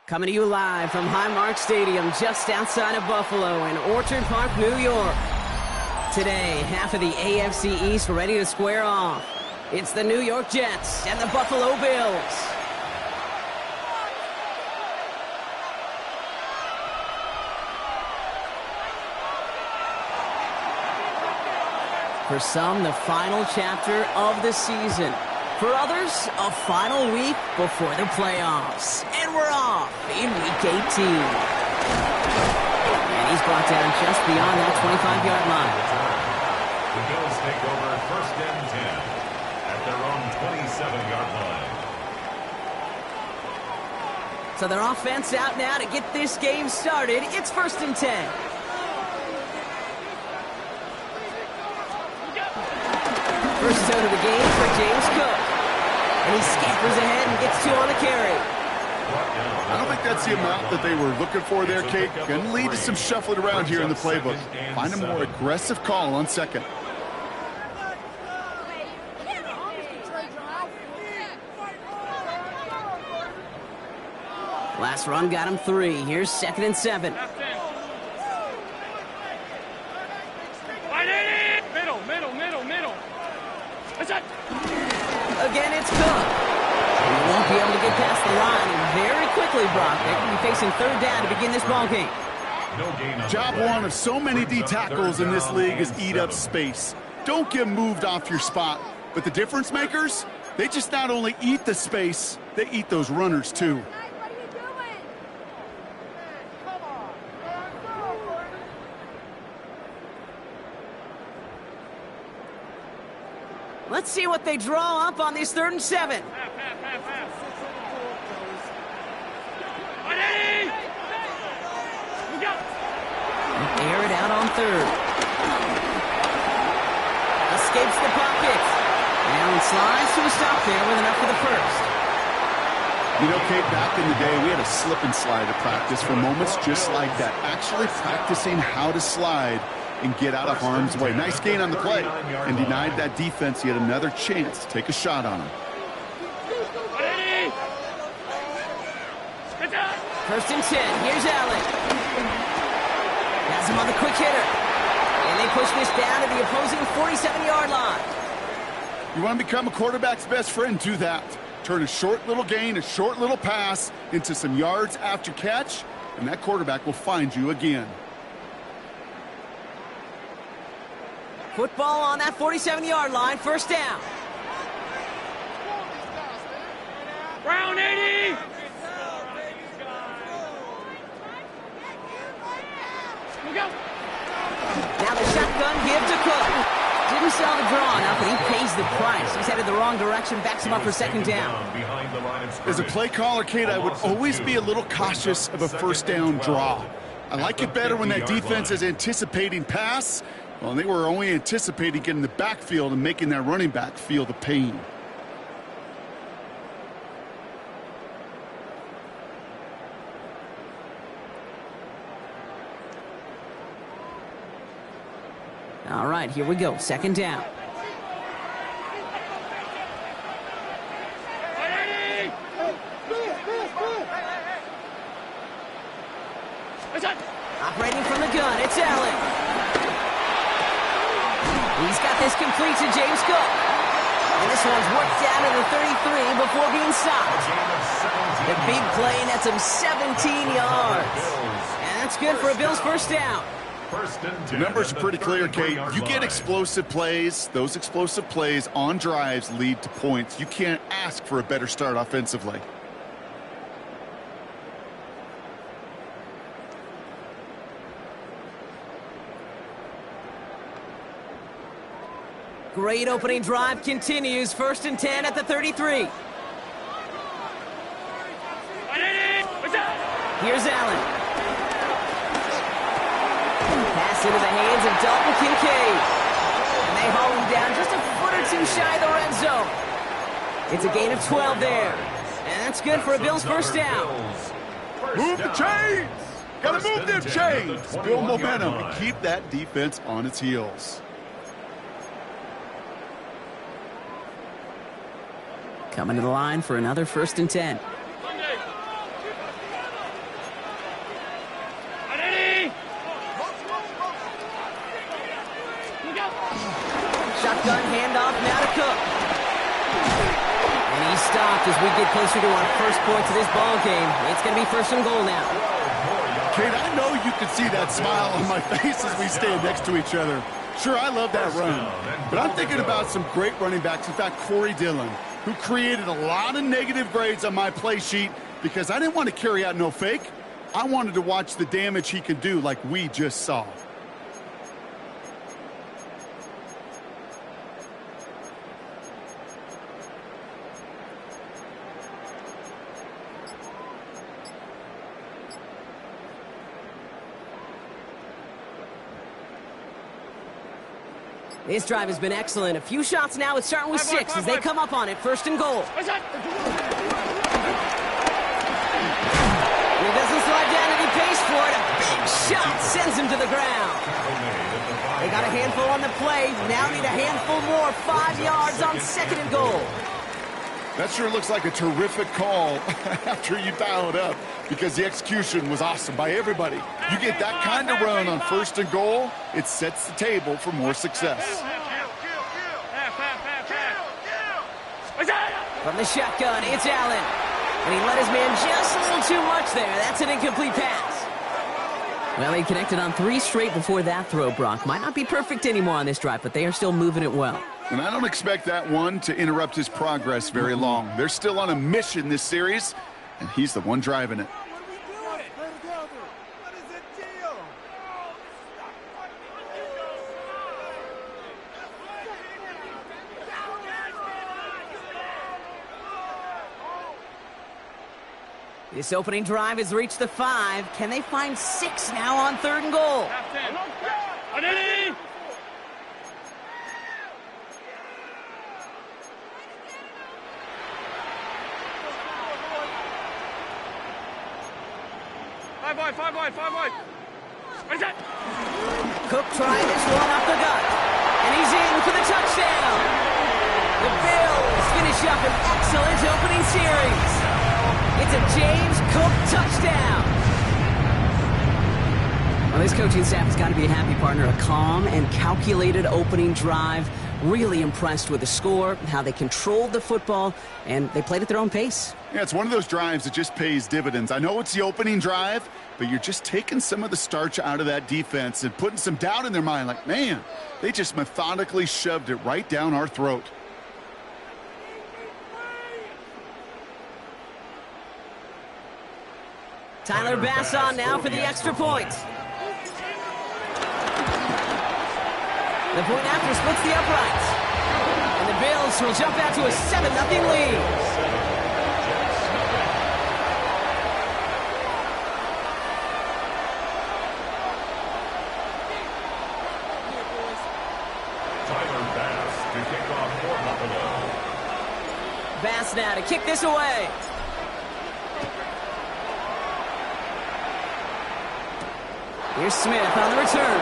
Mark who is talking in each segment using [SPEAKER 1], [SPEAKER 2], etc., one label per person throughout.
[SPEAKER 1] Coming to you live from Highmark Stadium, just outside of Buffalo in Orchard Park, New York. Today, half of the AFC East ready to square off. It's the New York Jets and the Buffalo Bills. For some, the final chapter of the season. For others, a final week before the playoffs. And we're off in Week 18. And he's brought down just beyond that 25-yard line.
[SPEAKER 2] The Bills take over 1st and 10 at their own 27-yard line.
[SPEAKER 1] So their offense out now to get this game started. It's 1st and 10. First out of the game for James Cook. And he scampers ahead and gets 2 on the carry.
[SPEAKER 3] I don't think that's the amount that they were looking for there, Kate. Going to lead to some shuffling around here in the playbook. Find a more aggressive call on second.
[SPEAKER 1] Last run got him 3. Here's 2nd and 7. Again, it's Cook. He won't be able to get past the line, and very quickly, Brock, they will be facing 3rd down to begin this ballgame.
[SPEAKER 3] Job one of so many D tackles in this league is eat up space. Don't get moved off your spot. But the difference makers, they just not only eat the space, they eat those runners too.
[SPEAKER 1] Let's see what they draw up on this 3rd and 7. Air it out on 3rd. Escapes the pocket. And slides to a stop there with enough for the 1st.
[SPEAKER 3] You know, Kate, back in the day, we had a slip and slide at practice for moments just like that. Actually practicing how to slide and get out of harm's way. Nice gain on the play, and denied that defense yet another chance to take a shot on him.
[SPEAKER 1] 1st and 10. Here's Allen. Has him on the quick hitter. And they push this down to the opposing 47-yard line.
[SPEAKER 3] You want to become a quarterback's best friend, do that. Turn a short little gain, a short little pass into some yards after catch, and that quarterback will find you again.
[SPEAKER 1] Football on that 47-yard line, 1st down.
[SPEAKER 4] Brown 80!
[SPEAKER 1] Now the shotgun give to Cook. Didn't sell the draw enough, but he wrong direction, backs him up for second down.
[SPEAKER 3] As a play caller, Kate, I would always be a little cautious of a first down draw. I like it better when that defense is anticipating pass. Well, they were only anticipating getting the backfield and making that running back feel the pain.
[SPEAKER 1] All right, here we go. Second down. Operating from the gun, it's Allen. He's got this complete to James Cook. And this one's worked down to the 33 before being stopped. The big play nets him 17 yards. And that's good for a Bills first down.
[SPEAKER 3] The numbers are pretty clear, Kate. You get explosive plays. Those explosive plays on drives lead to points. You can't ask for a better start offensively.
[SPEAKER 1] Great opening drive continues. First and 10 at the 33. Here's Allen. Pass into the hands of Dalton Kincaid. And they haul him down just a foot or two shy of the red zone. It's a gain of 12 there. And that's good for a Bills first down.
[SPEAKER 3] Move the chains! Gotta move them chains! Build momentum and keep that defense on its heels.
[SPEAKER 1] Coming to the line for another first and 10. Shotgun handoff now to Cook. And he's stopped as we get closer to our first points of this ball game. It's going to be first and goal now.
[SPEAKER 3] Kate, I know you can see that smile on my face as we stand next to each other. Sure, I love that run. But I'm thinking about some great running backs. In fact, Corey Dillon, who created a lot of negative grades on my play sheet because I didn't want to carry out no fake. I wanted to watch the damage he could do like we just saw.
[SPEAKER 1] This drive has been excellent. A few shots now. It's starting with 6 as they come up on it. First and goal. He doesn't slide down and he pays for it. A big shot sends him to the ground. They got a handful on the play. Now need a handful more. 5 yards on second and goal.
[SPEAKER 3] That sure looks like a terrific call after you dial it up because the execution was awesome by everybody. You get that kind of run on first and goal, it sets the table for more success.
[SPEAKER 1] From the shotgun, it's Allen. And he let his man just a little too much there. That's an incomplete pass. Well, they connected on 3 straight before that throw, Brock. Might not be perfect anymore on this drive, but they are still moving it well.
[SPEAKER 3] And I don't expect that one to interrupt his progress very long. They're still on a mission this series, and he's the one driving it.
[SPEAKER 1] This opening drive has reached the 5. Can they find 6 now on third and goal?
[SPEAKER 4] Five wide.
[SPEAKER 1] Cook trying this one up the gut. And he's in for the touchdown. The Bills finish up an excellent opening series. It's a James Cook touchdown. Well, this coaching staff has got to be a happy partner. A calm and calculated opening drive. Really impressed with the score, how they controlled the football, and they played at their own pace.
[SPEAKER 3] Yeah, it's one of those drives that just pays dividends. I know it's the opening drive, but you're just taking some of the starch out of that defense and putting some doubt in their mind. Like, man, they just methodically shoved it right down our throat.
[SPEAKER 1] Tyler Bass on now for the extra point. The point after splits the uprights. And the Bills will jump out to a 7-0 lead. Bass now to kick this away. Here's Smith on the return.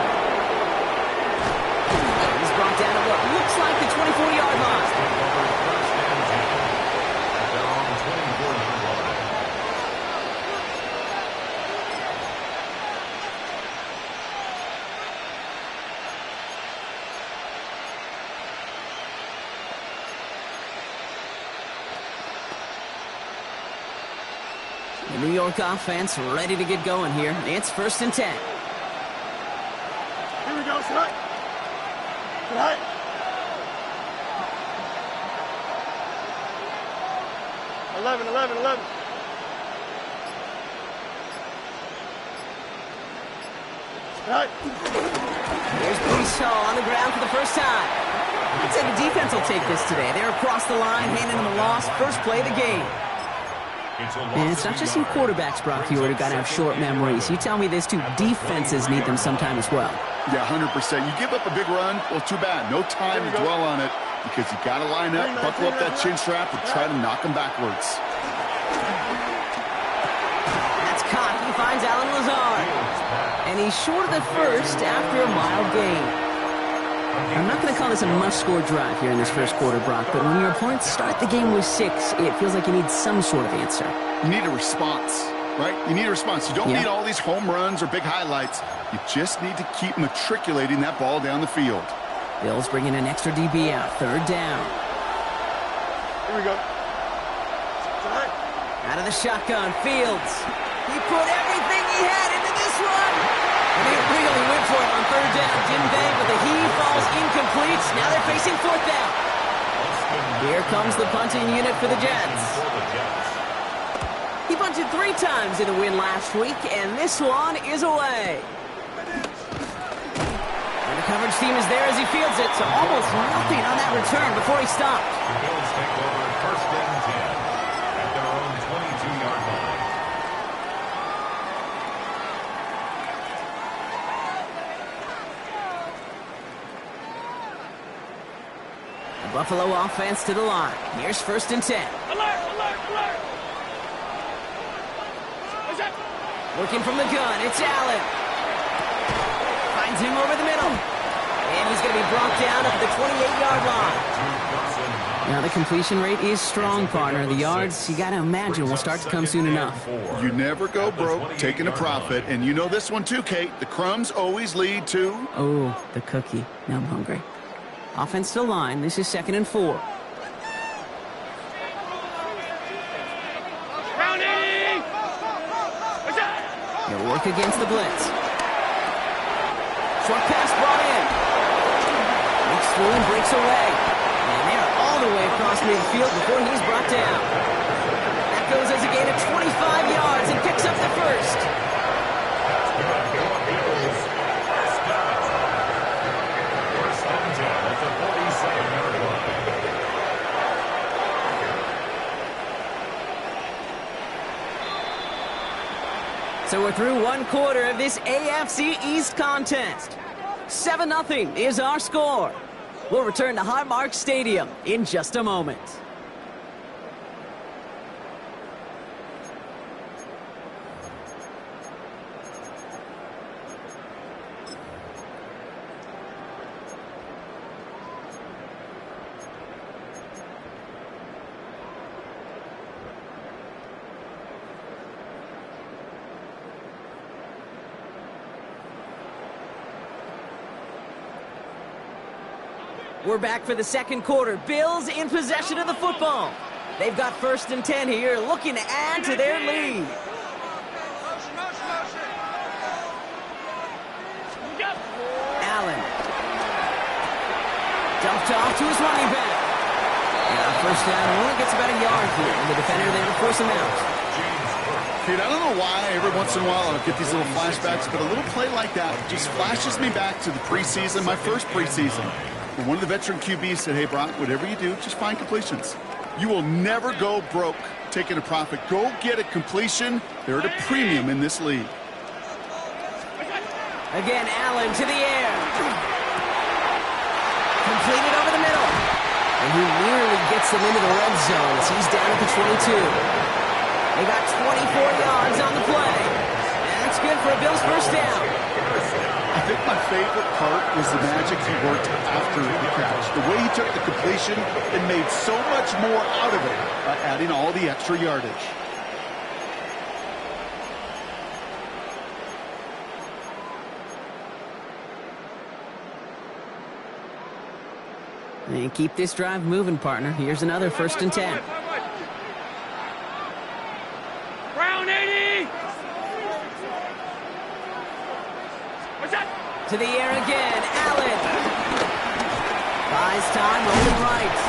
[SPEAKER 1] He's brought down to what looks like the 24-yard line. The New York offense ready to get going here. It's 1st and 10.
[SPEAKER 4] Here we go, Scott. Right. Eleven. Right.
[SPEAKER 1] Here's Brees on the ground for the first time. I'd say the defense will take this today. They're across the line, handing them a loss. First play of the game. And it's not just some quarterbacks, Brock Hewitt, who got to have short memories. You tell me this too, defenses need them sometime as well.
[SPEAKER 3] Yeah, 100%. You give up a big run, well, too bad. No time to dwell on it because you got to line up, buckle up that chin strap, and try to knock them backwards.
[SPEAKER 1] That's caught. He finds Alan Lazard. And he's short of the first after a mild gain. I'm not going to call this a must-score drive here in this first quarter, Brock, but when your opponents start the game with 6, it feels like you need some sort of answer.
[SPEAKER 3] You need a response, right? You need a response. You don't need all these home runs or big highlights. You just need to keep matriculating that ball down the field.
[SPEAKER 1] Bills bringing an extra DB out. 3rd down.
[SPEAKER 4] Here we go.
[SPEAKER 1] Out of the shotgun, Fields. He put everything he had into this one. And he really went for it on 3rd down, didn't they? But the heave falls incomplete. Now they're facing 4th down. Here comes the punting unit for the Jets. He punted 3 times in the win last week, and this one is away. And the coverage team is there as he fields it, so almost nothing on that return before he stopped.
[SPEAKER 2] The Bills take over 1st and 10 at their own 22-yard line.
[SPEAKER 1] The Buffalo offense to the line. Here's 1st and 10.
[SPEAKER 4] Alert.
[SPEAKER 1] Working from the gun, it's Allen. Finds him over the middle. And he's going to be brought down at the 28-yard line. Now, the completion rate is strong, partner. The yards, you got to imagine, will start to come soon enough.
[SPEAKER 3] You never go broke taking a profit, and you know this one too, Kate. The crumbs always lead to...
[SPEAKER 1] Oh, the cookie. Now I'm hungry. Offense to the line. This is 2nd and 4. He'll work against the blitz. Short pass brought in. Breaks through and breaks away. And they're all the way across midfield before he's brought down. That goes as a gain of 25 yards and picks up the first. So we're through 1 quarter of this AFC East contest. 7-0 is our score. We'll return to Highmark Stadium in just a moment. We're back for the 2nd quarter. Bills in possession of the football. They've got 1st and 10 here, looking to add to their lead. Allen. Dumped off to his running back. Yeah, 1st down, only gets about a yard here, and the defender there to force him out.
[SPEAKER 3] Dude, I don't know why every once in a while I'll get these little flashbacks, but a little play like that just flashes me back to the preseason, my first preseason. One of the veteran QBs said, hey, Brock, whatever you do, just find completions. You will never go broke taking a profit. Go get a completion. They're at a premium in this league.
[SPEAKER 1] Again, Allen to the air. Completed over the middle. And he nearly gets them into the red zone as he's down at the 22. They got 24 yards on the play. And that's good for a Bills first down.
[SPEAKER 3] I think my favorite part was the magic he worked after the catch. The way he took the completion and made so much more out of it by adding all the extra yardage.
[SPEAKER 1] And keep this drive moving, partner. Here's another 1st and 10.
[SPEAKER 4] Brown 80! What's that?
[SPEAKER 1] To the air again, Allen. Buys time, rolling right.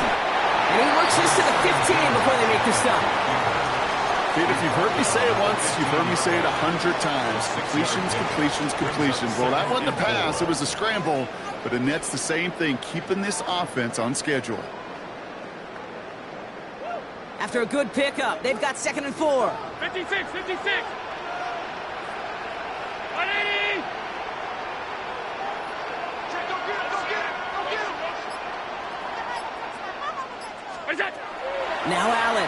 [SPEAKER 1] And he works this to the 15 before they make the stop.
[SPEAKER 3] Kid, if you've heard me say it once, you've heard me say it 100 times. Completions, completions, completions. Well, that wasn't a pass. It was a scramble. But it nets the same thing, keeping this offense on schedule.
[SPEAKER 1] After a good pickup, they've got 2nd and 4.
[SPEAKER 4] 56, 56! 180! Check, go get it, go get it, go get it! What is that?
[SPEAKER 1] Now Allen.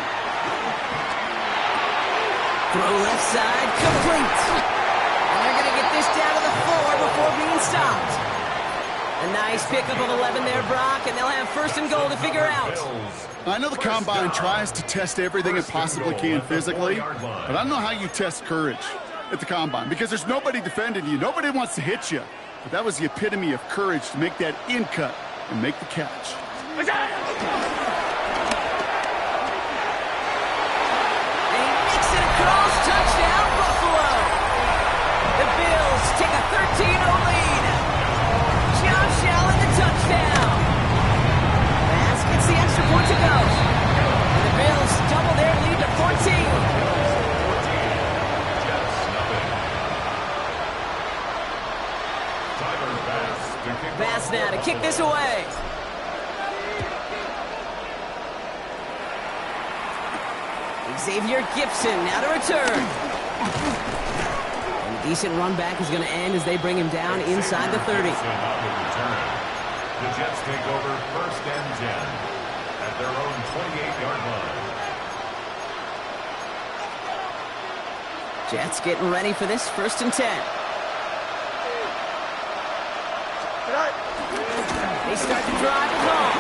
[SPEAKER 1] Throw left side, complete. And they're going to get this down to the 4 before being stopped. A nice pickup of 11 there, Brock, and they'll have 1st and goal to figure out.
[SPEAKER 3] I know the Combine tries to test everything it possibly can physically, but I don't know how you test courage at the Combine because there's nobody defending you. Nobody wants to hit you. But that was the epitome of courage to make that in cut and make the catch.
[SPEAKER 1] And he makes it across, touchdown, Buffalo. The Bills take a 13-0 lead. Josh Allen, the touchdown. Pass gets the extra point to go. And the Bills double their lead to 14. Pass now to kick this away. Xavier Gibson now to return. And a decent run back is going to end as they bring him down inside the 30.
[SPEAKER 2] The Jets take over 1st and 10 at their own 28-yard line.
[SPEAKER 1] Jets getting ready for this 1st and 10. They start to drive along.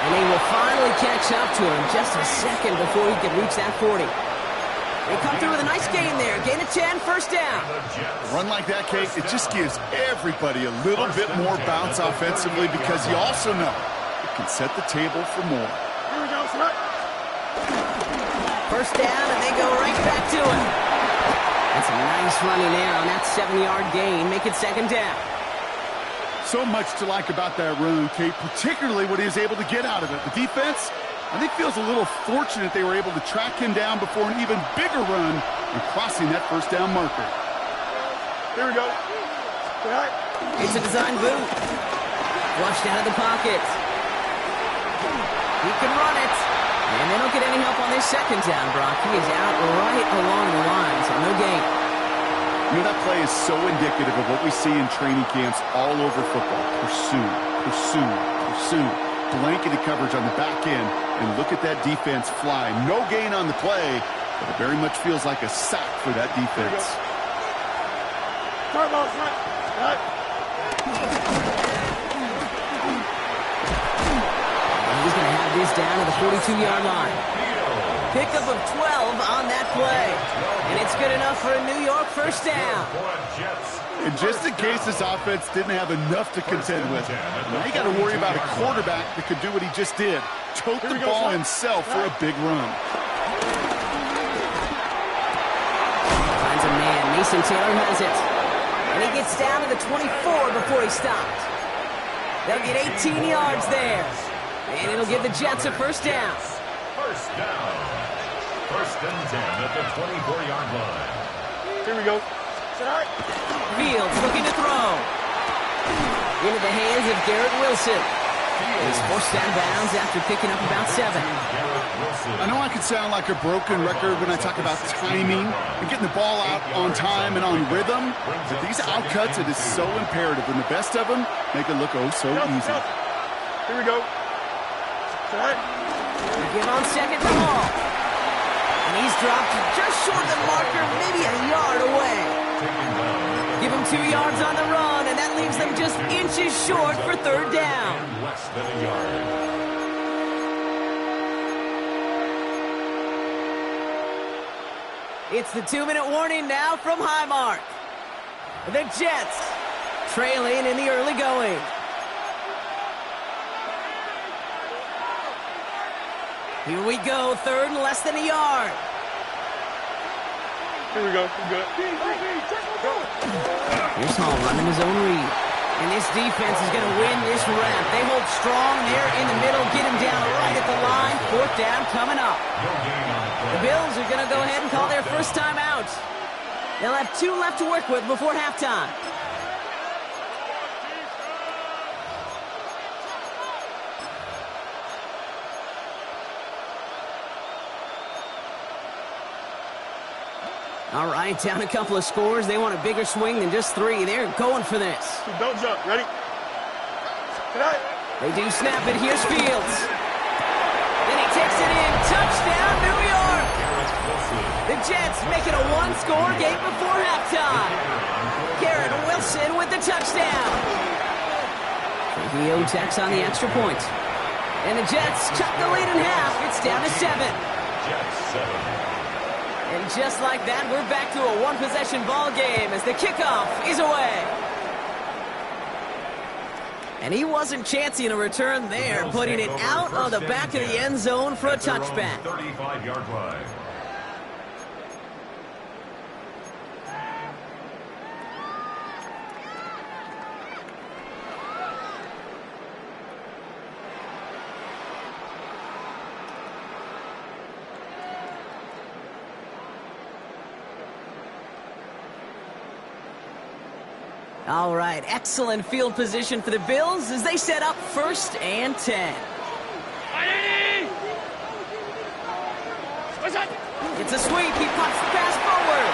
[SPEAKER 1] And they will finally catch up to him just a second before he can reach that 40. They come through with a nice gain there. Gain of 10, 1st down.
[SPEAKER 3] A run like that, Kate, it just gives everybody a little bit more bounce offensively because you also know it can set the table for more.
[SPEAKER 4] Here we go, son.
[SPEAKER 1] 1st down, and they go right back to him. That's a nice running there on that 7-yard gain. Make it 2nd down.
[SPEAKER 3] So much to like about that run, Kate, particularly what he was able to get out of it. The defense, I think, feels a little fortunate they were able to track him down before an even bigger run and crossing that 1st down marker.
[SPEAKER 4] Here we go.
[SPEAKER 1] It's a design boot. Flushed out of the pocket. He can run it. And they don't get any help on this 2nd down, Brock. He is out right along the line, so no gain.
[SPEAKER 3] You know, that play is so indicative of what we see in training camps all over football. Pursue, pursue, pursue. Blanketed coverage on the back end, and look at that defense fly. No gain on the play, but it very much feels like a sack for that defense.
[SPEAKER 1] And he's going to have this down to the 42-yard line. Pickup of 12 on that play. And it's good enough for a New York 1st down.
[SPEAKER 3] And just in case this offense didn't have enough to contend with, now you got to worry about a quarterback that could do what he just did. Tote the ball himself for a big run.
[SPEAKER 1] Finds a man. Mason Taylor has it. And he gets down to the 24 before he stopped. They'll get 18 yards there. And it'll give the Jets a 1st down.
[SPEAKER 2] 1st down. 1st and 10 at the 24-yard line.
[SPEAKER 4] Here we go.
[SPEAKER 1] Fields looking to throw. Into the hands of Garrett Wilson. He's forced out of bounds after picking up about 7.
[SPEAKER 3] I know I can sound like a broken record when I talk about timing and getting the ball out on time and on rhythm, but these outcuts, it is so imperative, and the best of them make it look oh so easy.
[SPEAKER 4] Here we go.
[SPEAKER 1] Give on second ball. And he's dropped just short of the marker, maybe a yard away. Give him 2 yards on the run, and that leaves them just inches short for third down.
[SPEAKER 2] Less than a yard.
[SPEAKER 1] It's the 2-minute warning now from Highmark. The Jets trailing in the early going. Here we go, third and less than a yard.
[SPEAKER 4] Here we go. We're good.
[SPEAKER 1] Here's Hall running his own read. And this defense is going to win this round. They hold strong there in the middle, get him down right at the line. Fourth down coming up. The Bills are going to go ahead and call their first time out. They'll have 2 left to work with before halftime. All right, down a couple of scores. They want a bigger swing than just 3. They're going for this.
[SPEAKER 4] Don't jump. Ready? Tonight.
[SPEAKER 1] They do snap it. Here's Fields. Then he takes it in. Touchdown, New York. The Jets make it a 1-score game before halftime. Garrett Wilson with the touchdown. Trujillo tacks on the extra point. And the Jets cut the lead in half. It's down to 7.
[SPEAKER 2] Jets 7.
[SPEAKER 1] And just like that, we're back to a 1-possession ball game as the kickoff is away. And he wasn't chancing a return there, putting it out of the back of the end zone for a touchback.
[SPEAKER 2] 35-yard line.
[SPEAKER 1] All right, excellent field position for the Bills as they set up 1st and 10. It's a sweep. He pops the pass forward.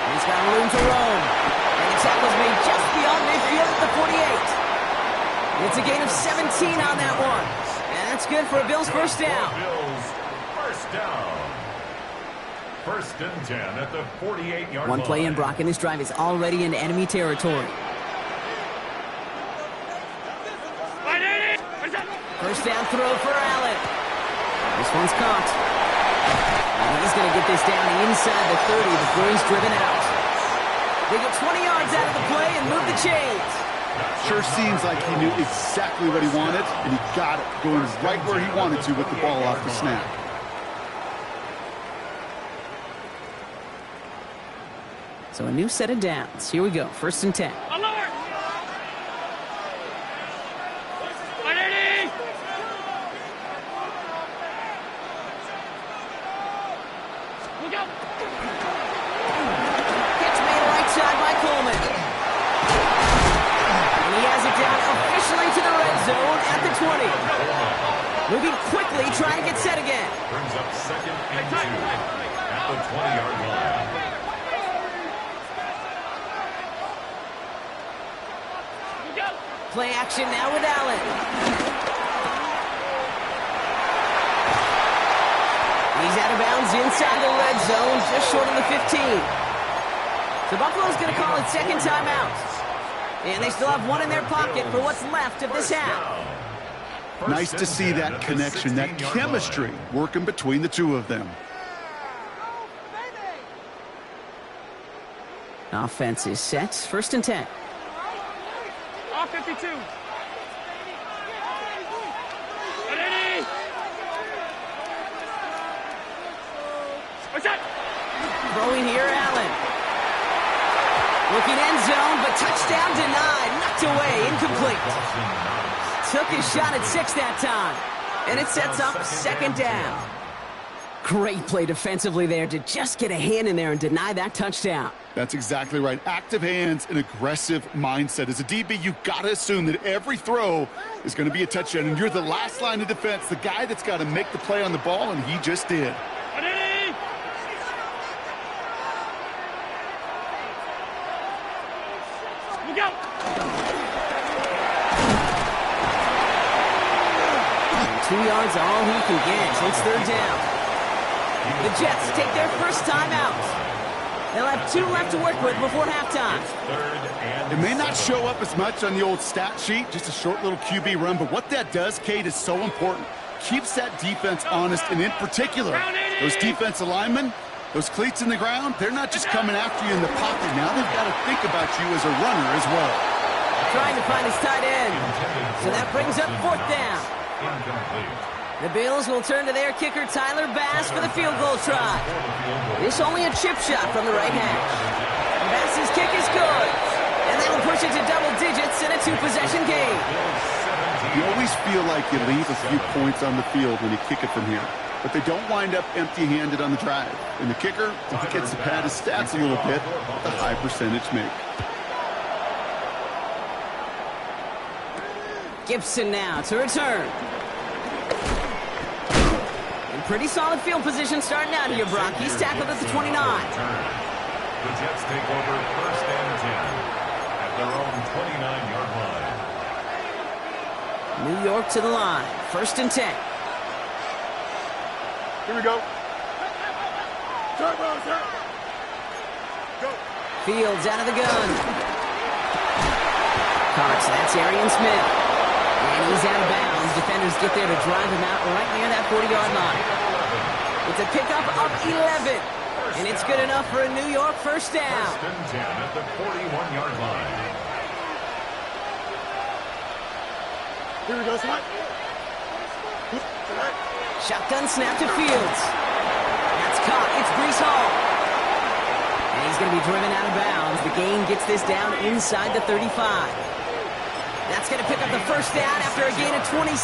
[SPEAKER 1] He's got room to roam. And the tackle's made just beyond midfield at the 48. It's a gain of 17 on that one. And that's good for a Bills first down.
[SPEAKER 2] Bills first down. 1st and 10 at the 48-yard line.
[SPEAKER 1] One play in, Brock, and this drive is already in enemy territory. First down throw for Allen. This one's caught. And he's going to get this down inside the 30 before he's driven out. They get 20 yards out of the play and move the chains.
[SPEAKER 3] Sure seems like he knew exactly what he wanted, and he got it, going right where he wanted to with the ball off the snap.
[SPEAKER 1] So a new set of downs. Here we go. 1st and 10.
[SPEAKER 4] Alert! Look out!
[SPEAKER 1] Catch made right side by Coleman. And he has it down officially to the red zone at the 20. Moving quickly, trying to get set again.
[SPEAKER 2] Brings up 2nd and 2 at the 20-yard line.
[SPEAKER 1] Play action now with Allen. He's out of bounds inside the red zone, just short of the 15. So Buffalo's going to call it 2nd timeout. And they still have 1 in their pocket for what's left of this half.
[SPEAKER 3] Nice to see that connection, that chemistry working between the 2 of them.
[SPEAKER 1] Offense is set. 1st and 10.
[SPEAKER 4] Off 52.
[SPEAKER 1] Throwing here, Allen. Looking end zone, but touchdown denied. Knocked away, incomplete. Took his shot at 6 that time. And it sets up 2nd down. Great play defensively there to just get a hand in there and deny that touchdown.
[SPEAKER 3] That's exactly right. Active hands and aggressive mindset. As a DB, you've got to assume that every throw is going to be a touchdown, and you're the last line of defense, the guy that's got to make the play on the ball, and he just did.
[SPEAKER 4] Look out!
[SPEAKER 1] 2 yards are all he can get. So it's third down. The Jets take their first time out. They'll have 2 left to work with before halftime.
[SPEAKER 3] It may not show up as much on the old stat sheet, just a short little QB run, but what that does, Kate, is so important. Keeps that defense honest, and in particular, those defensive linemen, those cleats in the ground, they're not just coming after you in the pocket. Now they've got to think about you as a runner as well.
[SPEAKER 1] Trying to find his tight end. So that brings up fourth down. The Bills will turn to their kicker, Tyler Bass, for the field goal try. This only a chip shot from the right hash. Bass's kick is good. And that'll push it to double digits in a 2-possession game.
[SPEAKER 3] You always feel like you leave a few points on the field when you kick it from here. But they don't wind up empty-handed on the drive. And the kicker, he gets to pad his stats a little bit with a high percentage make.
[SPEAKER 1] Gibson now to return. Pretty solid field position starting out here, Brock. He's tackled at the 29.
[SPEAKER 2] The Jets take over first and 10 at their own 29-yard line.
[SPEAKER 1] New York to the line. First and 10.
[SPEAKER 4] Here we go. Go.
[SPEAKER 1] Fields out of the gun. Cox, that's Arian Smith. And he's out of bounds. Defenders get there to drive him out right near that 40-yard line. It's a pickup of 11. And it's good enough for a New York first down.
[SPEAKER 2] First and 10 at the 41-yard line.
[SPEAKER 4] Here we go, son.
[SPEAKER 1] Shotgun snap to Fields. That's caught. It's Breece Hall. And he's going to be driven out of bounds. The gain gets this down inside the 35. That's going to pick up the first down after a gain of 26.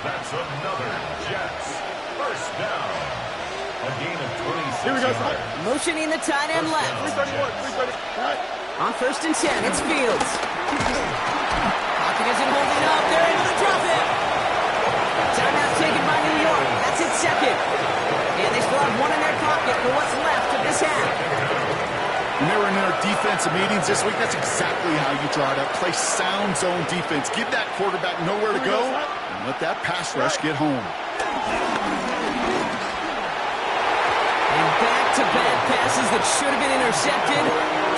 [SPEAKER 2] That's another Jets first down. A gain of 26.
[SPEAKER 4] Here we go, son.
[SPEAKER 1] Motioning the tight end left.
[SPEAKER 4] 331.
[SPEAKER 1] On first and 10, it's Fields. Pocket isn't holding up. They're able to drop it. Timeout taken by New York. That's its second. And they still have one in their pocket for what's left of this half.
[SPEAKER 3] When they were in their defensive meetings this week, that's exactly how you draw it up. Play sound zone defense. Give that quarterback nowhere to go, and let that pass rush get home.
[SPEAKER 1] And back-to-back passes that should have been intercepted.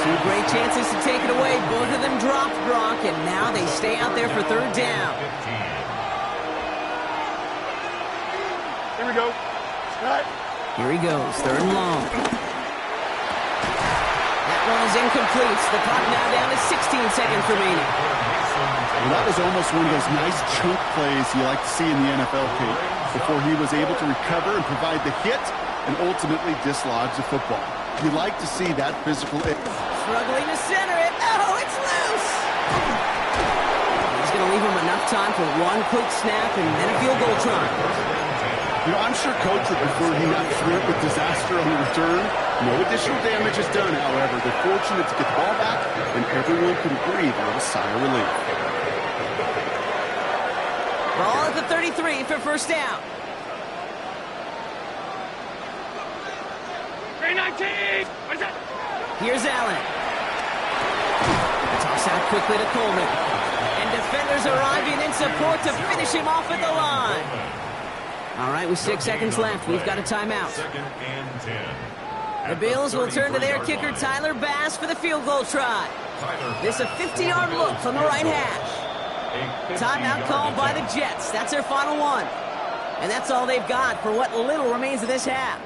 [SPEAKER 1] 2 great chances to take it away. Both of them dropped, Brock, and now they stay out there for third down.
[SPEAKER 4] Here we go.
[SPEAKER 1] Here he goes, third and long. One is incomplete. The clock now down to 16 seconds remaining.
[SPEAKER 3] Well, that was almost one of those nice chunk plays you like to see in the NFL, Kate, before he was able to recover and provide the hit and ultimately dislodge the football. You like to see that physical hit.
[SPEAKER 1] Struggling to center it. Oh, it's loose! He's going to leave him enough time for one quick snap and then a field goal try.
[SPEAKER 3] You know, I'm sure Coach would prefer he not threw it with disaster on the return. No additional damage is done, however. They're fortunate to get the ball back, and everyone can breathe with a sigh of relief.
[SPEAKER 1] Ball at the 33 for first down.
[SPEAKER 4] 319. What is that?
[SPEAKER 1] Here's Allen. Toss out quickly to Coleman. And defenders arriving in support to finish him off at the line. All right, with 6 seconds left, we've got a timeout.
[SPEAKER 2] Second and 10.
[SPEAKER 1] The Bills will turn to their kicker, Tyler Bass, for the field goal try. This a 50-yard look from the right hash. Timeout called by the Jets. That's their final one. And that's all they've got for what little remains of this half.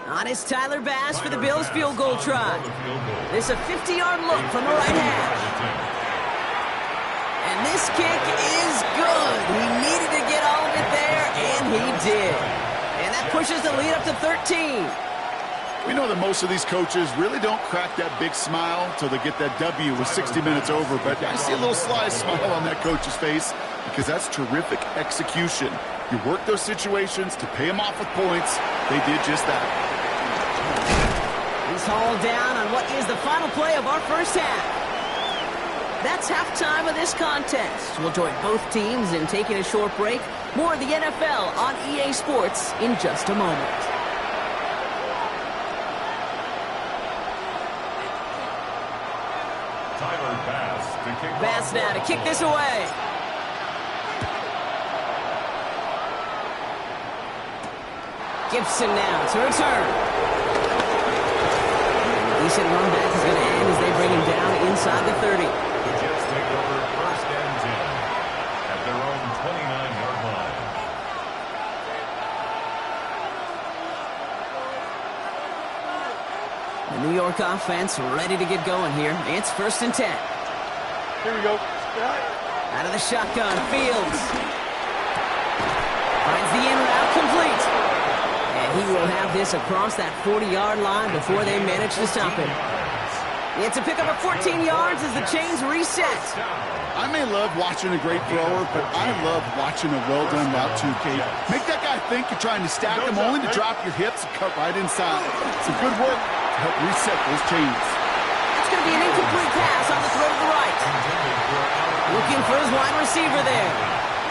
[SPEAKER 1] On is Tyler Bass for the Bills field goal try. This a 50-yard look from the right hash. And this kick is good. He needed to get all of it there, and he did. And that pushes the lead up to 13.
[SPEAKER 3] We know that most of these coaches really don't crack that big smile until they get that W with 60 minutes over, but I see a little sly smile on that coach's face because that's terrific execution. You work those situations to pay them off with points. They did just that.
[SPEAKER 1] He's hauled down on what is the final play of our first half. That's halftime of this contest. We'll join both teams in taking a short break. More of the NFL on EA Sports in just a moment. Bass now to kick this away. Gibson now to return. Decent run back is going to end as they bring him down inside the 30.
[SPEAKER 2] The Jets take over first and 10 at their own 29-yard line.
[SPEAKER 1] The New York offense ready to get going here. It's first and 10.
[SPEAKER 4] Here we go.
[SPEAKER 1] Out of the shotgun, Fields. Finds the in route complete. And he will have this across that 40-yard line before they manage to stop him. It's a pickup of 14 yards as the chains reset.
[SPEAKER 3] I may love watching a great thrower, but I love watching a well-done route too, Kate. Make that guy think you're trying to stack him only to drop your hips and cut right inside. Some good work to help reset those chains.
[SPEAKER 1] It's going to be an incomplete pass on the throw to the right. Looking for his wide receiver there.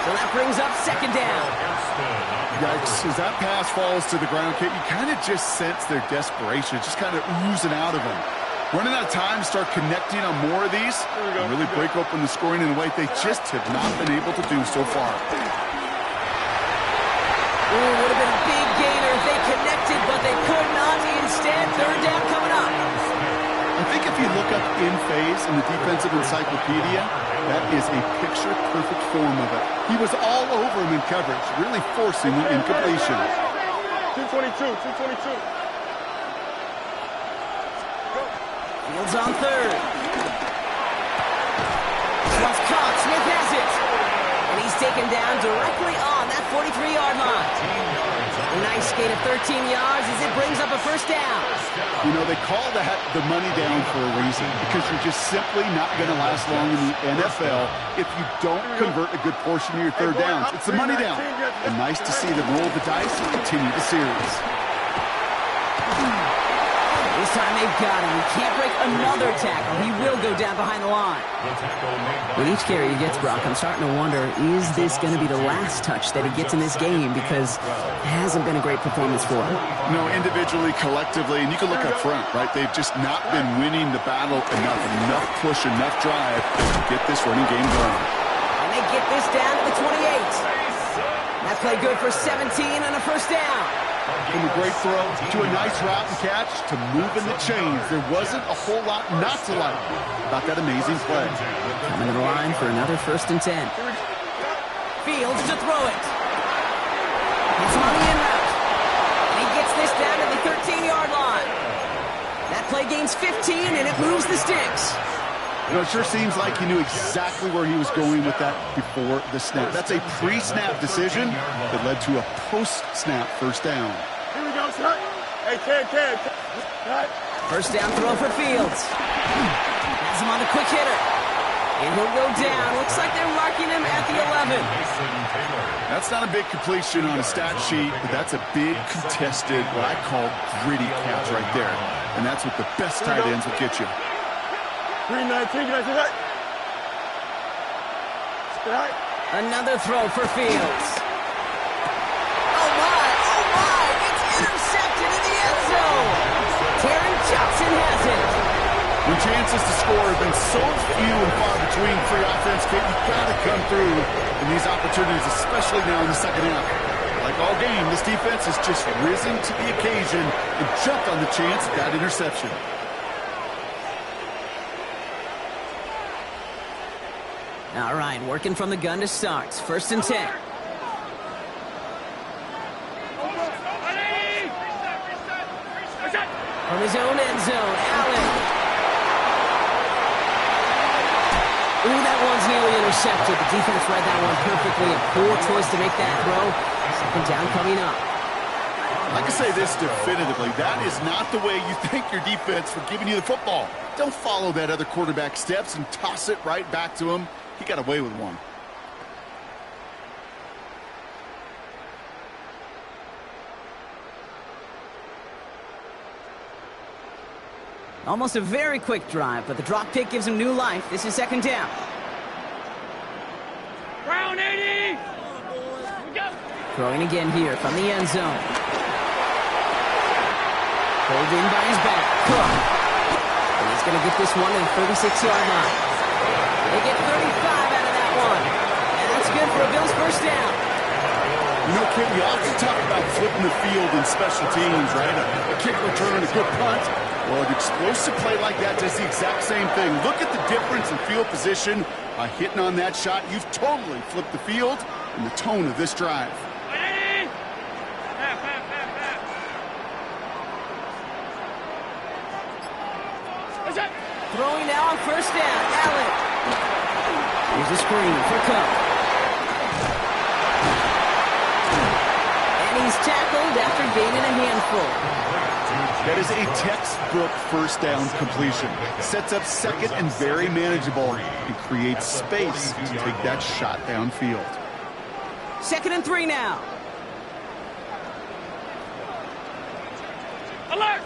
[SPEAKER 1] So that brings up second down.
[SPEAKER 3] Yikes, as that pass falls to the ground, Kate, you kind of just sense their desperation, just kind of oozing out of them. Running out of time to start connecting on more of these and really break open the scoring in a way they just have not been able to do so far.
[SPEAKER 1] Ooh, would have been a big gainer if they connected, but they could not. Instead, third down coming up.
[SPEAKER 3] I think if you look up in phase in the defensive encyclopedia, that is a picture-perfect form of it. He was all over him in coverage, really forcing the incompletion.
[SPEAKER 4] 222, 222.
[SPEAKER 1] Fields on third. This one's caught. Smith has it. And he's taken down directly on that 43-yard line. A nice gain of 13 yards as it brings up a first down.
[SPEAKER 3] You know, they call that the money down for a reason, because you're just simply not going to last long in the NFL if you don't convert a good portion of your third downs. It's the money down. And nice to see them roll the dice and continue the series.
[SPEAKER 1] This time they've got him. He can't break another tackle. He will go down behind the line. With each carry he gets, Brock, I'm starting to wonder, is this going to be the last touch that he gets in this game? Because it hasn't been a great performance for him.
[SPEAKER 3] No, individually, collectively, and you can look up front, right? They've just not been winning the battle enough push, enough drive to get this running game going.
[SPEAKER 1] And they get this down to the 28. That play good for 17 and a first down.
[SPEAKER 3] From a great throw to a nice route and catch to moving the chains, there wasn't a whole lot not to like about that amazing play.
[SPEAKER 1] Coming to the line for another first and 10. Fields to throw it. It's on the in route. And he gets this down to the 13-yard line. That play gains 15, and it moves the sticks.
[SPEAKER 3] You know, it sure seems like he knew exactly where he was going with that before the snap. That's a pre-snap decision that led to a post-snap first down.
[SPEAKER 4] Here we go, son. Hey, Ted.
[SPEAKER 1] First down throw for Fields. Has him on the quick hitter. And he'll go down. Looks like they're marking him at the 11.
[SPEAKER 3] That's not a big completion on a stat sheet, but that's a big contested, what I call gritty catch right there. And that's what the best tight ends will get you.
[SPEAKER 4] 319,
[SPEAKER 1] Another throw for Fields. Oh my, it's intercepted in the end zone. Taron Johnson has it.
[SPEAKER 3] When chances to score have been so few and far between for your offense, Kate, you've got to come through in these opportunities, especially now in the second half. Like all game, this defense has just risen to the occasion and jumped on the chance at that interception.
[SPEAKER 1] All right, working from the gun to start. First and 10. From his own end zone, Allen. Ooh, that one's nearly intercepted. The defense read that one perfectly. A poor choice to make that throw. Second down coming up.
[SPEAKER 3] I can say this definitively. That is not the way you thank your defense for giving you the football. Don't follow that other quarterback steps and toss it right back to him. He got away with one.
[SPEAKER 1] Almost a very quick drive, but the drop kick gives him new life. This is second down.
[SPEAKER 4] Brown 80!
[SPEAKER 1] Throwing again here from the end zone. Pulled in by his back. Cook. And he's going to get this one in the 36-yard line. They get 35 out of that one. And that's good for a Bills first down.
[SPEAKER 3] You know, Kid, we often talk about flipping the field in special teams, right? A kick return, a good punt. Well, an explosive play like that does the exact same thing. Look at the difference in field position. By hitting on that shot, you've totally flipped the field and the tone of this drive.
[SPEAKER 1] Throwing now on first down. Allen. Here's a screen for Cook. And he's tackled after gaining a handful.
[SPEAKER 3] That is a textbook first down completion. Sets up second and very manageable and creates space to take that shot downfield.
[SPEAKER 1] 2nd and 3 now.
[SPEAKER 4] Alert!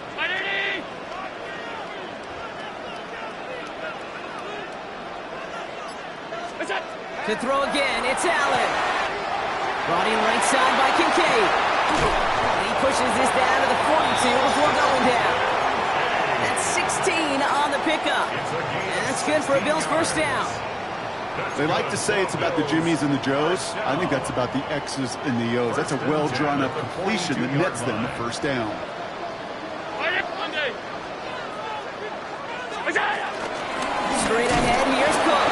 [SPEAKER 1] To throw again, it's Allen. Brought in right side by Kincaid. And he pushes this down to the 42 before going down. That's 16 on the pickup. And that's good for a Bills first down.
[SPEAKER 3] They like to say it's about the Jimmies and the Joes. I think that's about the X's and the O's. That's a well-drawn-up completion that nets them the first down.
[SPEAKER 1] Straight ahead, here's Cook.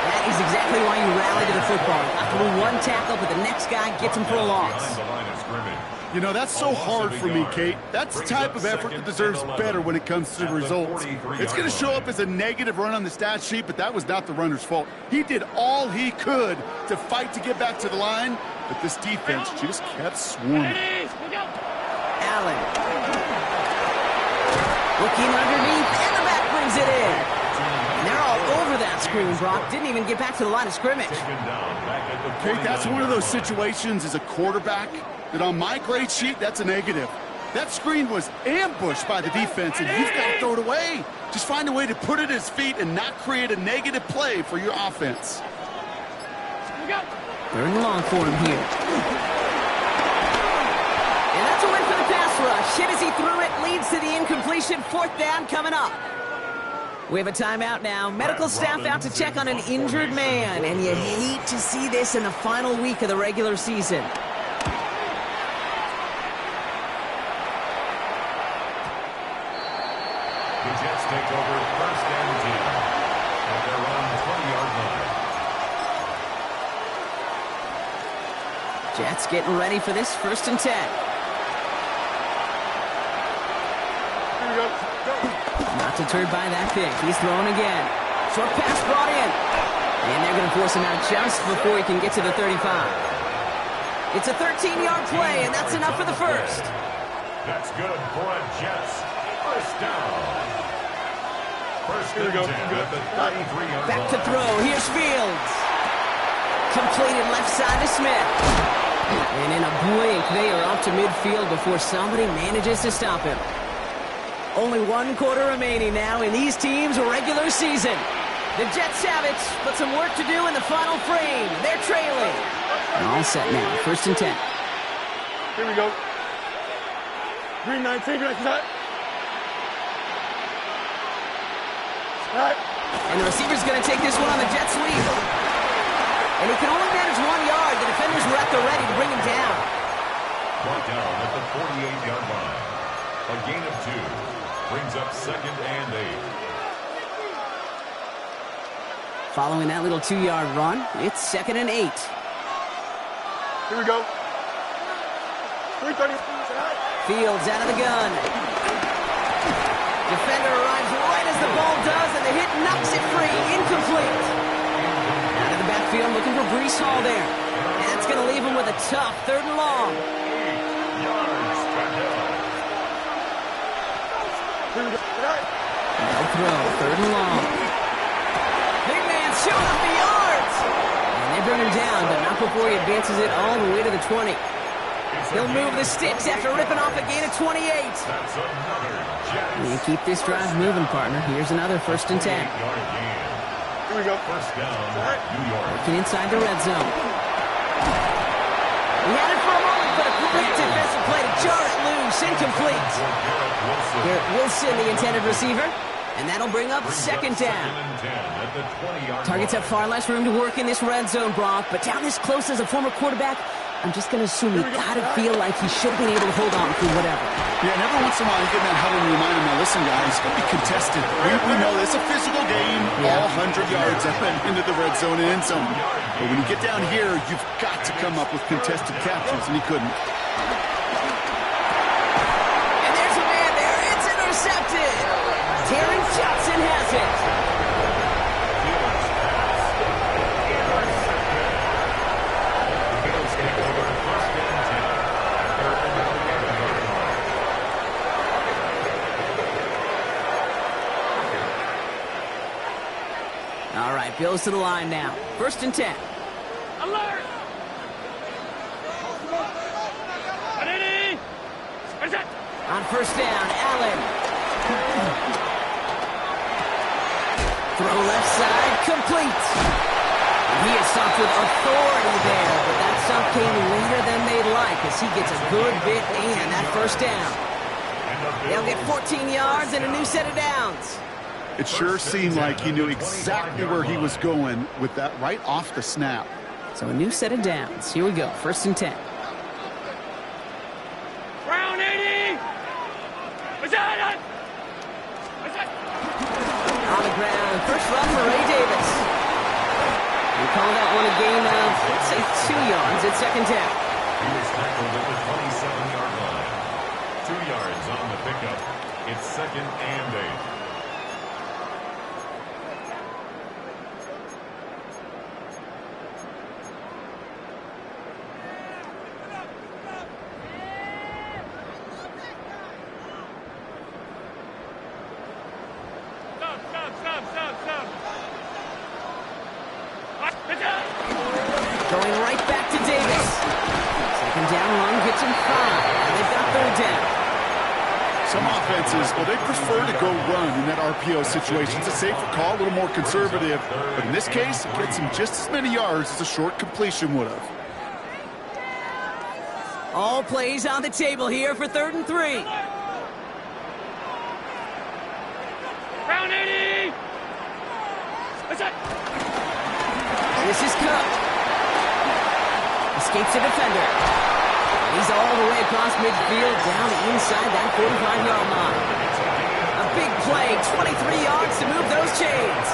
[SPEAKER 1] That is exactly why you rally to the football. Got through one tackle, but the next guy gets him for a loss.
[SPEAKER 3] You know, that's so hard for me, Kate. That's the type of effort that deserves better when it comes to the results. It's going to show up as a negative run on the stat sheet, but that was not the runner's fault. He did all he could to fight to get back to the line, but this defense just kept swarming.
[SPEAKER 1] Allen. Looking underneath, and the back brings it in. And they're all over that screen, Brock. Didn't even get back to the line of scrimmage.
[SPEAKER 3] Kate, that's one of those situations as a quarterback that on my grade sheet, that's a negative. That screen was ambushed by the defense, and you've got to throw it away. Just find a way to put it at his feet and not create a negative play for your offense.
[SPEAKER 1] 3rd and long for him here. And that's a win for the pass rush. Hit as he threw it, leads to the incompletion. 4th down coming up. We have a timeout now. Medical staff out to check on an injured man, and you hate to see this in the final week of the regular season.
[SPEAKER 2] The Jets take over 1st and 10 at their own 20-yard line.
[SPEAKER 1] Jets getting ready for this 1st and 10. Not deterred by that pick. He's throwing again. Short pass brought in. And they're going to force him out just before he can get to the 35. It's a 13-yard play, and that's enough for the first.
[SPEAKER 2] That's good for a Jets first down. 1st and 10 at the 33-yard line.
[SPEAKER 1] Back to throw. Here's Fields. Completed left side to Smith. And in a blink, they are up to midfield before somebody manages to stop him. Only 1 quarter remaining now in these teams' regular season. The Jets have it, but some work to do in the final frame. They're trailing. And all set now. 1st and 10.
[SPEAKER 4] Here we go. Green 19, right to that.
[SPEAKER 1] And the receiver's going to take this one on the jet sweep. And he can only manage 1 yard. The defenders were at the ready to bring him down.
[SPEAKER 2] Brought down at the 48-yard line. A gain of 2 brings up 2nd and 8.
[SPEAKER 1] Following that little 2-yard run, it's 2nd and 8.
[SPEAKER 4] Here we go. 330.
[SPEAKER 1] Fields out of the gun. Defender arrives right as the ball does, and the hit knocks it free. Incomplete. Out of the backfield, looking for Breece Hall there. And that's going to leave him with a tough 3rd and long.
[SPEAKER 2] 8 yards.
[SPEAKER 1] No throw, 3rd and long. Big man showing up the yards. And they bring him down, but not before he advances it all the way to the 20. He'll move the sticks after ripping off a gain of 28.
[SPEAKER 2] That's another Jets.
[SPEAKER 1] You keep this drive moving, partner. Here's another 1st and 10.
[SPEAKER 4] Here we go.
[SPEAKER 2] First down, New York.
[SPEAKER 1] Working inside the red zone. He had it for a moment, but a great defensive play to jar it loose. Incomplete. Garrett Wilson, the intended receiver. And that'll bring up 2nd down. Targets have far less room to work in this red zone, Brock. But down this close as a former quarterback, I'm just going to assume you got to feel like he should have been able to hold on through whatever.
[SPEAKER 3] Yeah, and every once in a while you get in that huddle and remind him, now listen, guys, it's going to be contested. We know it's a physical game, all 100 yards up and into the red zone and end zone. But when you get down here, you've got to come up with contested captures, and he couldn't.
[SPEAKER 1] And there's a man there. It's intercepted. Terrence Johnson has it. All right, Bills to the line now. 1st and 10.
[SPEAKER 5] Alert!
[SPEAKER 1] On 1st down, Allen. Throw left side, complete. He is stopped with authority there, but that stop came later than they'd like as he gets a good bit and that 1st down. They'll get 14 yards and a new set of downs.
[SPEAKER 3] It sure seemed like he knew exactly where he was going with that right off the snap.
[SPEAKER 1] So a new set of downs. Here we go, 1st and 10.
[SPEAKER 5] Brown 80! What's that?
[SPEAKER 1] On the ground, 1st run for Ray Davis. We call that one a gain of, let's say, 2 yards at 2nd down.
[SPEAKER 2] He was tackled at the 27-yard line. 2 yards on the pickup. It's 2nd and 8.
[SPEAKER 1] Going right back to Davis. 2nd down run gets him 5. And they've got 3rd down.
[SPEAKER 3] Some offenses, well, they prefer to go run in that RPO situation. It's a safer call, a little more conservative. But in this case, it gets him just as many yards as a short completion would have.
[SPEAKER 1] All plays on the table here for 3rd and 3.
[SPEAKER 5] Brown 80! What's that?
[SPEAKER 1] This is Cook. Escapes the defender. He's all the way across midfield, down inside that 45-yard line. A big play, 23 yards to move those chains.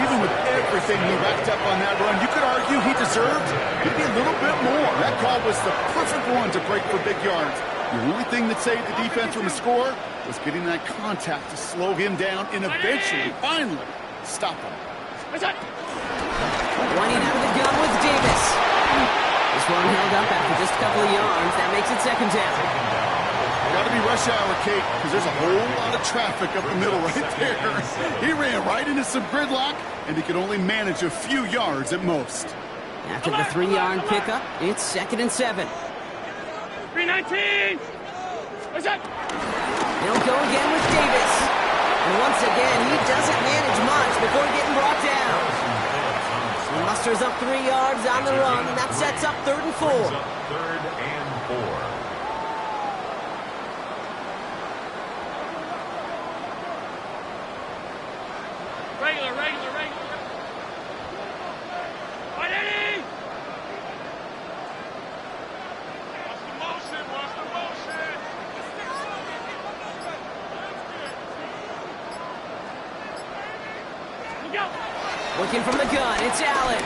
[SPEAKER 3] Even with everything he racked up on that run, you could argue he deserved maybe a little bit more. That call was the perfect one to break for big yards. The only thing that saved the defense from a score was getting that contact to slow him down and eventually, finally, stop him.
[SPEAKER 5] What's that?
[SPEAKER 1] Running out of the gun with Davis. This one held up after just a couple of yards. That makes it 2nd down.
[SPEAKER 3] Got to be rush hour, Kate, because there's a whole lot of traffic up the middle right there. He ran right into some gridlock, and he could only manage a few yards at most.
[SPEAKER 1] After the 3-yard pickup, it's 2nd and 7.
[SPEAKER 5] 319! What's that?
[SPEAKER 1] They'll go again with Davis. And once again, he doesn't manage much before getting brought down. He musters up 3 yards on the run, and that sets up 3rd and 4.
[SPEAKER 2] 3rd and 4.
[SPEAKER 5] Regular. 180! What's the motion? Go!
[SPEAKER 1] Looking from the gun, it's Allen.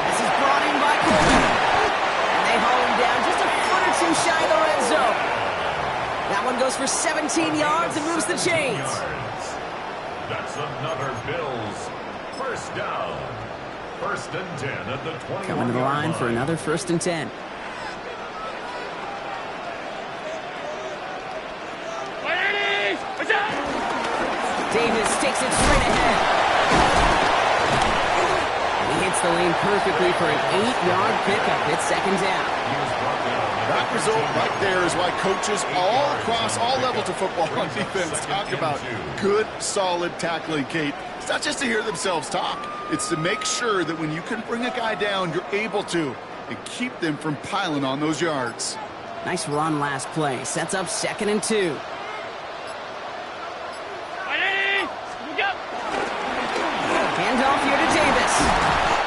[SPEAKER 1] This is brought in by Coleman. And they haul him down just a foot or two shy of the red zone. That one goes for 17 yards and moves the chains.
[SPEAKER 2] That's another Bills 1st down. 1st and 10 at the 21.
[SPEAKER 1] Coming to the line for another 1st and 10. Davis takes it straight ahead. He hits the lane perfectly for an 8-yard pickup. It's second down.
[SPEAKER 3] That result right there is why coaches all across all levels of football on defense talk about good, solid tackling, Kate. It's not just to hear themselves talk. It's to make sure that when you can bring a guy down, you're able to, and keep them from piling on those yards.
[SPEAKER 1] Nice run last play. Sets up 2nd and 2. Handoff here to Davis.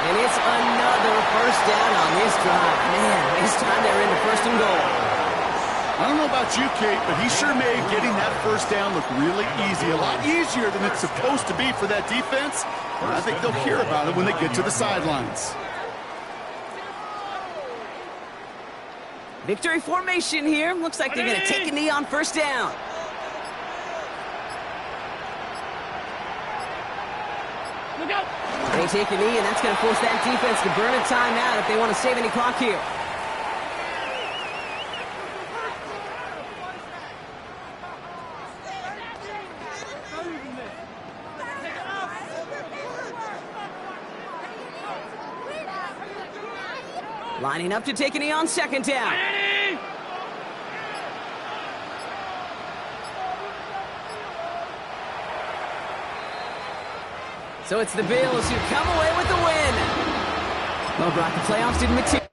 [SPEAKER 1] And it's another first down on this drive. Man, this time they're into 1st and goal.
[SPEAKER 3] I don't know about you, Kate, but he sure made getting that first down look really easy. A lot easier than it's supposed to be for that defense. And I think they'll hear about it when they get to the sidelines.
[SPEAKER 1] Victory formation here. Looks like they're going to take a knee on 1st down.
[SPEAKER 5] Look out!
[SPEAKER 1] They take a knee, and that's going to force that defense to burn a timeout if they want to save any clock here. Lining up to take a knee on 2nd down. So it's the Bills who come away with the win. Well, Brock, the playoffs didn't materialize.